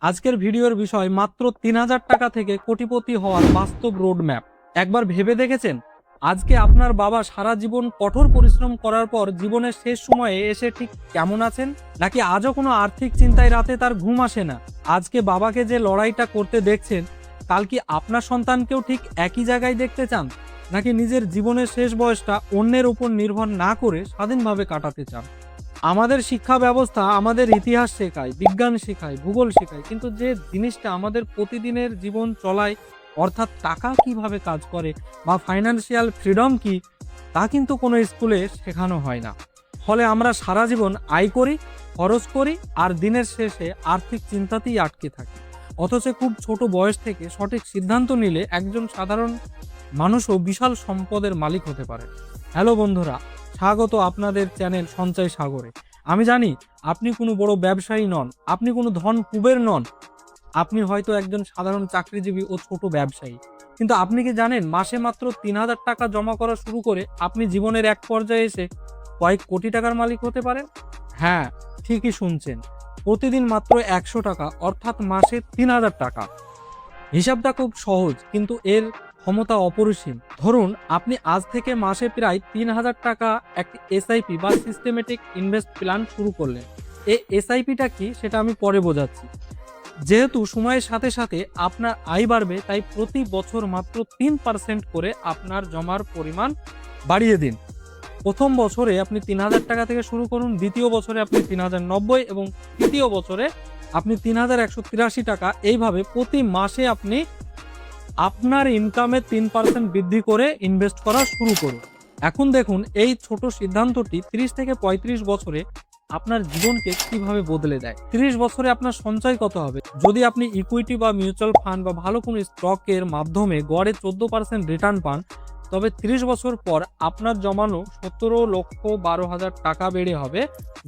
আজকের ভিডিওর বিষয় মাত্র ৩,০০০ টাকা থেকে কোটিপতি হওয়ার বাস্তব রোড ম্যাপ। একবার ভেবে দেখেছেন, আজকে আপনার বাবা সারা জীবন কঠোর পরিশ্রম করার পর জীবনের শেষ সময়ে এসে ঠিক কেমন আছেন? নাকি আজও কোনো আর্থিক চিন্তায় রাতে তার ঘুম আসে না? আজকে বাবাকে যে লড়াইটা করতে দেখছেন, কাল কি আপনার সন্তানকেও ঠিক একই জায়গায় দেখতে চান? নাকি নিজের জীবনের শেষ বয়সটা অন্যের উপর নির্ভর না করে স্বাধীনভাবে কাটাতে চান? আমাদের শিক্ষা ব্যবস্থা আমাদের ইতিহাস শেখায়, বিজ্ঞান শেখায়, ভূগোল শেখায়, কিন্তু যে জিনিসটা আমাদের প্রতিদিনের জীবন চলায়, অর্থাৎ টাকা কিভাবে কাজ করে বা ফাইন্যান্সিয়াল ফ্রিডম কি, তা কিন্তু কোনো স্কুলে শেখানো হয় না। ফলে আমরা সারা জীবন আয় করি, খরচ করি, আর দিনের শেষে আর্থিক চিন্তাতেই আটকে থাকি। অথচ খুব ছোট বয়স থেকে সঠিক সিদ্ধান্ত নিলে একজন সাধারণ মানুষও বিশাল সম্পদের মালিক হতে পারে। হ্যালো বন্ধুরা, স্বাগত আপনাদের চ্যানেল সঞ্চয় সাগরে। আমি জানি আপনি কোনো বড় ব্যবসায়ী নন, আপনি কোনো ধন কুবের নন, আপনি হয়তো একজন সাধারণ চাকরিজীবী ও ছোট ব্যবসায়ী। কিন্তু আপনি কি জানেন, মাসে মাত্র ৩,০০০ টাকা জমা করা শুরু করে আপনি জীবনের এক পর্যায়ে এসে কয়েক কোটি টাকার মালিক হতে পারেন? হ্যাঁ, ঠিকই শুনছেন। প্রতিদিন মাত্র ১০০ টাকা, অর্থাৎ মাসে ৩,০০০ টাকা। হিসাবটা খুব সহজ, কিন্তু এর ক্ষমতা অপরিসীম। ধরুন, আপনি আজ থেকে মাসে প্রায় ৩,০০০ টাকা একটি এসআইপি বা সিস্টেমেটিক ইনভেস্ট প্ল্যান শুরু করলেন। এই এসআইপিটা কি, সেটা আমি পরে বোঝাচ্ছি। যেহেতু সময়ের সাথে সাথে আপনার আয় বাড়বে, তাই প্রতি বছর মাত্র ৩% করে আপনার জমার পরিমাণ বাড়িয়ে দিন। প্রথম বছরে আপনি ৩,০০০ টাকা থেকে শুরু করুন, দ্বিতীয় বছরে আপনি ৩,০৯০ এবং তৃতীয় বছরে আপনি ৩,১৮৩ টাকা। এইভাবে প্রতি মাসে আপনি আপনার ইনকামে ৩% বৃদ্ধি করে ইনভেস্ট করা শুরু করুন। এখন দেখুন, এই ছোট সিদ্ধান্তটি ৩০ থেকে ৩৫ বছরে আপনার জীবনকে কিভাবে বদলে দেয়। ৩০ বছরে আপনার সঞ্চয় কত হবে? যদি আপনি ইকুইটি বা মিউচুয়াল ফান্ড বা ভালো কোনো স্টকের মাধ্যমে গড়ে 14% রিটার্ন পান, তবে ৩০ বছর পর আপনার জমানো ১৭,১২,০০০ টাকা বেড়ে হবে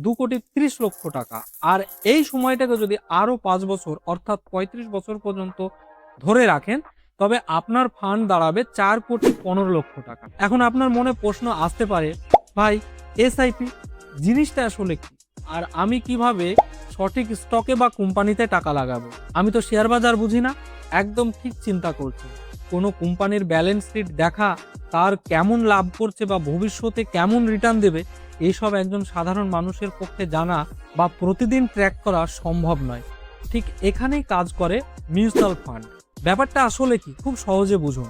২,৩০,০০,০০০ টাকা। আর এই সময়টাকে যদি আরও ৫ বছর, অর্থাৎ ৩৫ বছর পর্যন্ত ধরে রাখেন, তবে আপনার ফান্ড দাঁড়াবে ৪,১৫,০০,০০০ টাকা। এখন আপনার মনে প্রশ্ন আসতে পারে, ভাই, এসআইপি জিনিসটা আসলে কি? আর আমি কিভাবে সঠিক স্টকে বা কোম্পানিতে টাকা লাগাবো? আমি তো শেয়ার বাজার বুঝি না। একদম ঠিক চিন্তা করছেন। কোনো কোম্পানির ব্যালেন্স শিট দেখা, তার কেমন লাভ করছে বা ভবিষ্যতে কেমন রিটার্ন দেবে, এইসব একজন সাধারণ মানুষের পক্ষে জানা বা প্রতিদিন ট্র্যাক করা সম্ভব নয়। ঠিক এখানেই কাজ করে মিউচুয়াল ফান্ড। ব্যাপারটা আসলে কি, খুব সহজে বুঝুন।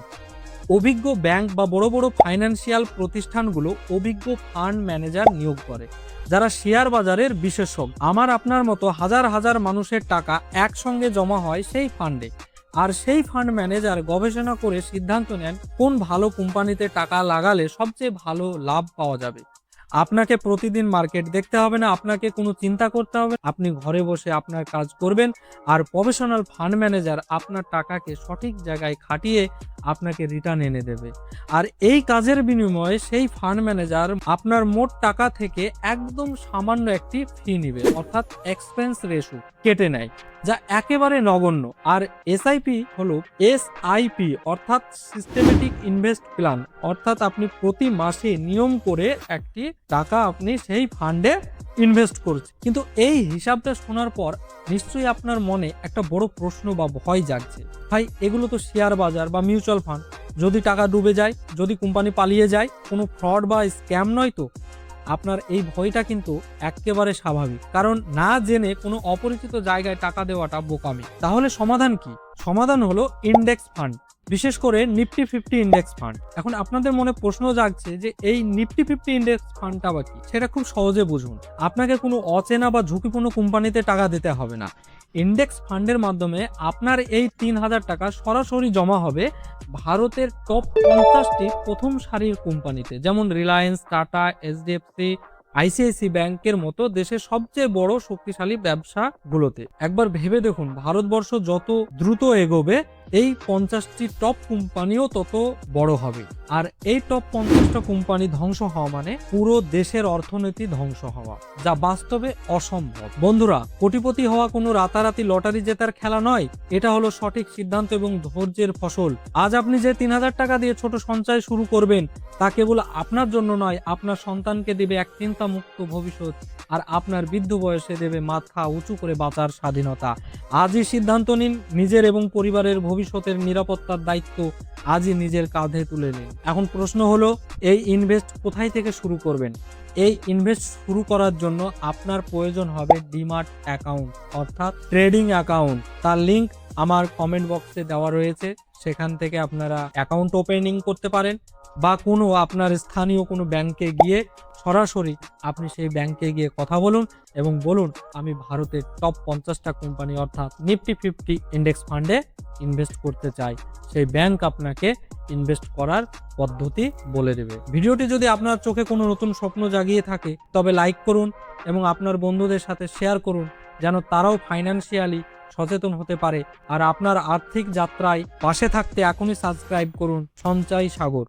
অভিজ্ঞ ব্যাংক বা বড় বড় ফাইন্যান্সিয়াল প্রতিষ্ঠানগুলো অভিজ্ঞ ফান্ড ম্যানেজার নিয়োগ করে, যারা শেয়ার বাজারের বিশেষজ্ঞ। আমার আপনার মতো হাজার হাজার মানুষের টাকা একসঙ্গে জমা হয় সেই ফান্ডে। আর সেই ফান্ড ম্যানেজার গবেষণা করে সিদ্ধান্ত নেন কোন ভালো কোম্পানিতে টাকা লাগালে সবচেয়ে ভালো লাভ পাওয়া যাবে। আপনাকে প্রতিদিন মার্কেট দেখতে হবে না, আপনাকে কোনো চিন্তা করতে হবে না। আপনি ঘরে বসে আপনার কাজ করবেন, আর প্রফেশনাল ফান্ড ম্যানেজার আপনার টাকাকে সঠিক জায়গায় খাটিয়ে আপনাকে রিটার্ন এনে দেবে। আর এই কাজের বিনিময়ে সেই ফান্ড ম্যানেজার আপনার মোট টাকা থেকে একদম সামান্য একটি ফি নিবে, অর্থাৎ এক্সপেন্স রেশো কেটে নেয়, যা একেবারে নগণ্য। আর এসআইপি হলো এসআইপি, অর্থাৎ সিস্টেমেটিক ইনভেস্ট প্ল্যান, অর্থাৎ আপনি প্রতি মাসে নিয়ম করে একটি টাকা আপনি সেই ফান্ডে ইনভেস্ট করছেন। কিন্তু এই হিসাবটা শোনার পর নিশ্চয়ই আপনার মনে একটা বড় প্রশ্ন বা ভয় জাগছে, ভাই, এগুলো তো শেয়ার বাজার বা মিউচুয়াল ফান্ড, যদি টাকা ডুবে যায়, যদি কোম্পানি পালিয়ে যায়, কোনো ফ্রড বা স্ক্যাম নয় তো? আপনার এই ভয়টা কিন্তু একেবারে স্বাভাবিক, কারণ না জেনে কোনো অপরিচিত জায়গায় টাকা দেওয়াটা বোকামি। তাহলে সমাধান কি? সমাধান হলো ইন্ডেক্স ফান্ড, বিশেষ করে নিফটি 50 ইন্ডেক্স ফান্ড। এখন আপনাদের মনে প্রশ্ন জাগছে যে এই নিফটি 50 ইন্ডেক্স ফান্ডটা বা কি? সেটা খুব সহজে বুঝুন। আপনাকে কোনো অচেনা বা ঝুঁকিপূর্ণ কোম্পানিতে টাকা দিতে হবে না। ইন্ডেক্স ফান্ডের মাধ্যমে আপনার এই ৩,০০০ টাকা সরাসরি জমা হবে ভারতের টপ 50টি প্রথম সারির কোম্পানিতে, যেমন রিলায়েন্স, টাটা, এইচডিএফসি, আইসিআইসি ব্যাংকের মতো দেশের সবচেয়ে বড় শক্তিশালী ব্যবসাগুলোতে। একবার ভেবে দেখুন, ভারতবর্ষ যত দ্রুত এগোবে, এই 50টি টপ কোম্পানিও তত বড় হবে। আর এই টপ 50টা কোম্পানি ধ্বংস হওয়া মানে পুরো দেশের অর্থনীতি ধ্বংস হওয়া, যা বাস্তবে অসম্ভব। বন্ধুরা, কোটিপতি হওয়া কোনো রাতারাতি লটারি জেতার খেলা নয়, এটা হলো সঠিক সিদ্ধান্ত এবং ধৈর্যের ফসল। আজ আপনি যে 3000 টাকা দিয়ে ছোট সঞ্চয় শুরু করবেন, তা কেবল আপনার জন্য নয়, আপনার সন্তানকে দেবে এক চিন্তামুক্ত ভবিষ্যৎ, আর আপনার বৃদ্ধ বয়সে দেবে মাথা উঁচু করে বাঁচার স্বাধীনতা। আজই সিদ্ধান্ত নিন, নিজের এবং পরিবারের ভবিষ্যতের নিরাপত্তার দায়িত্ব আজই নিজের কাঁধে তুলে নিন। এখন প্রশ্ন হলো, এই ইনভেস্ট কোথায় থেকে শুরু করবেন? এই ইনভেস্ট শুরু করার জন্য আপনার প্রয়োজন হবে ডিমার্ট অ্যাকাউন্ট, অর্থাৎ ট্রেডিং অ্যাকাউন্ট। তার লিংক আমার কমেন্ট বক্সে দেওয়া রয়েছে, সেখান থেকে আপনারা অ্যাকাউন্ট ওপেনিং করতে পারেন, বা কোনো আপনার স্থানীয় কোনো ব্যাংকে গিয়ে সরাসরি আপনি সেই ব্যাংকে গিয়ে কথা বলুন এবং বলুন আমি ভারতের টপ 50টা কোম্পানি অর্থাৎ নিফটি 50 ইন্ডেক্স ফান্ডে ইনভেস্ট করতে চাই। সেই ব্যাংক আপনাকে ইনভেস্ট করার পদ্ধতি বলে দেবে। ভিডিওটি যদি আপনার চোখে কোনো নতুন স্বপ্ন জাগিয়ে থাকে, তবে লাইক করুন এবং আপনার বন্ধুদের সাথে শেয়ার করুন, যেন তারাও ফাইন্যান্সিয়ালি সচেতন হতে পারে। আর আপনার আর্থিক যাত্রায় পাশে থাকতে এখনই সাবস্ক্রাইব করুন সঞ্চয় সাগর।